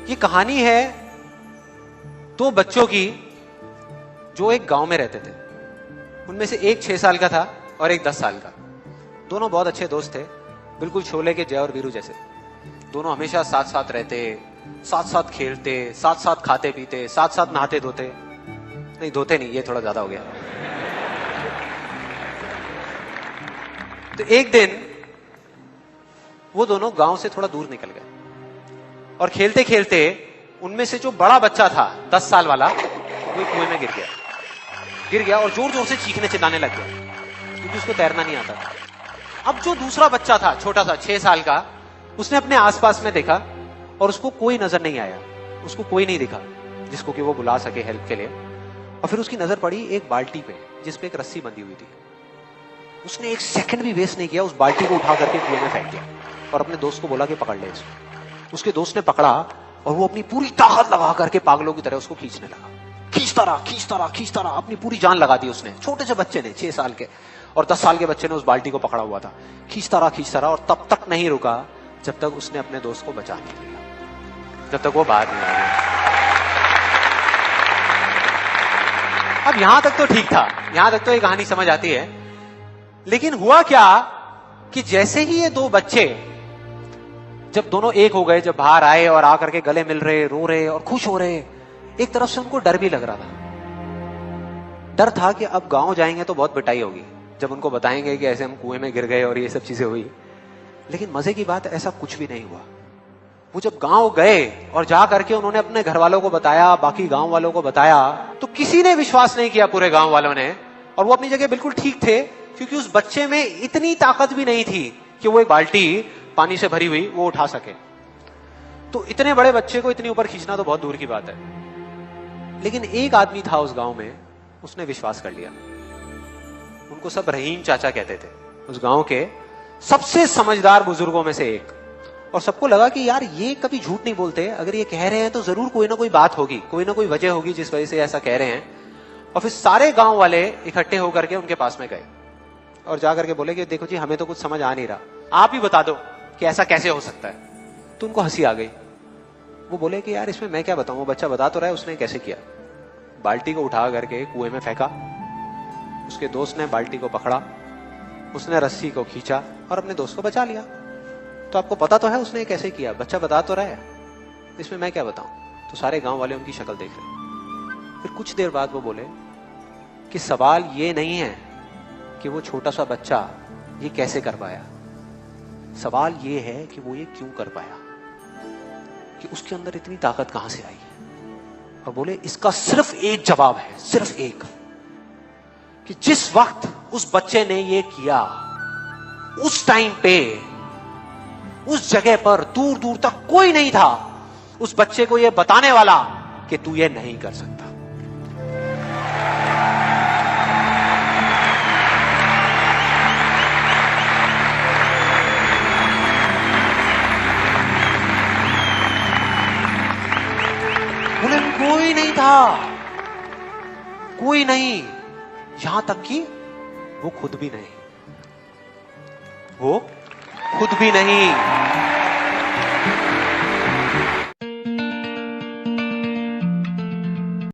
ये कहानी है दो बच्चों की जो एक गांव में रहते थे। उनमें से एक 6 साल का था और एक 10 साल का। दोनों बहुत अच्छे दोस्त थे, बिल्कुल शोले के जय और वीरू जैसे। दोनों हमेशा साथ साथ रहते, साथ साथ खेलते, साथ साथ खाते पीते, साथ साथ नहाते धोते। नहीं, धोते नहीं, ये थोड़ा ज्यादा हो गया। तो एक दिन वो दोनों गांव से थोड़ा दूर निकल गए और खेलते खेलते उनमें से जो बड़ा बच्चा था 10 साल वाला, वो कुएं में गिर गया और जोर जोर से चीखने चिल्लाने लग गया क्योंकि उसको तैरना नहीं आता था। अब जो दूसरा बच्चा था, छोटा सा 6 साल का, उसने अपने आसपास में देखा और उसको कोई नजर नहीं आया, उसको कोई नहीं दिखा जिसको कि वो बुला सके हेल्प के लिए। और फिर उसकी नजर पड़ी एक बाल्टी पे जिसपे एक रस्सी बंधी हुई थी। उसने एक सेकंड भी वेस्ट नहीं किया, उस बाल्टी को उठा करके कुएं में फेंक दिया और अपने दोस्त को बोला कि पकड़ ले इसको। उसके दोस्त ने पकड़ा और वो अपनी पूरी ताकत लगा करके पागलों की तरह उसको खींचने लगा। खींचता रहा, अपनी पूरी जान लगा दी उसने। छोटे से बच्चे ने, 6 साल के और 10 साल के बच्चे ने उस बाल्टी को पकड़ा हुआ था। खींचता रहा और तब तक नहीं रुका जब तक उसने अपने दोस्त को बचा नहीं लिया, जब तक वो बाहर नहीं आया। अब यहां तक तो ठीक था, यहां तक तो ये कहानी समझ आती है। लेकिन हुआ क्या कि जैसे ही ये दो बच्चे, जब दोनों एक हो गए, जब बाहर आए और आकर के गले मिल रहे, रो रहे और खुश हो रहे, एक तरफ से उनको डर भी लग रहा था। डर था कि अब गांव जाएंगे तो बहुत पिटाई होगी जब उनको बताएंगे कि ऐसे हम कुएं में गिर गए और ये सब चीजें हुई। लेकिन मजे की बात, ऐसा कुछ भी नहीं हुआ। वो जब गांव गए और जा करके उन्होंने अपने घर वालों को बताया, बाकी गांव वालों को बताया, तो किसी ने विश्वास नहीं किया, पूरे गांव वालों ने। और वो अपनी जगह बिल्कुल ठीक थे क्योंकि उस बच्चे में इतनी ताकत भी नहीं थी कि वो एक बाल्टी पानी से भरी हुई वो उठा सके। तो इतने बड़े बच्चे को इतनी ऊपर खींचना तो बहुत दूर की बात है। लेकिन एक आदमी था उस गांव में, उसने विश्वास कर लिया। उनको सब रहीम चाचा कहते थे, उस गांव के सबसे समझदार बुजुर्गों में से एक। और सबको लगा कि यार ये कभी झूठ नहीं बोलते, अगर ये कह रहे हैं तो जरूर कोई ना कोई बात होगी, कोई ना कोई वजह होगी जिस वजह से ऐसा कह रहे हैं। और फिर सारे गांव वाले इकट्ठे होकर के उनके पास में गए और जाकर के बोले कि देखो जी, हमें तो कुछ समझ आ नहीं रहा, आप ही बता दो कि ऐसा कैसे हो सकता है। तो उनको हंसी आ गई। वो बोले कि यार इसमें मैं क्या बताऊं, वो बच्चा बता तो रहा है उसने कैसे किया। बाल्टी को उठा करके कुएं में फेंका, उसके दोस्त ने बाल्टी को पकड़ा, उसने रस्सी को खींचा और अपने दोस्त को बचा लिया। तो आपको पता तो है उसने कैसे किया, बच्चा बता तो रहा है, इसमें मैं क्या बताऊं। तो सारे गांव वाले उनकी शक्ल देख रहे। फिर कुछ देर बाद वो बोले कि सवाल ये नहीं है कि वो छोटा सा बच्चा ये कैसे कर पाया, सवाल ये है कि वो ये क्यों कर पाया, कि उसके अंदर इतनी ताकत कहां से आई। और बोले इसका सिर्फ एक जवाब है, सिर्फ एक, कि जिस वक्त उस बच्चे ने ये किया, उस टाइम पे उस जगह पर दूर दूर तक कोई नहीं था उस बच्चे को ये बताने वाला कि तू ये नहीं कर सकता। कोई नहीं था, कोई नहीं, यहां तक कि वो खुद भी नहीं, वो खुद भी नहीं।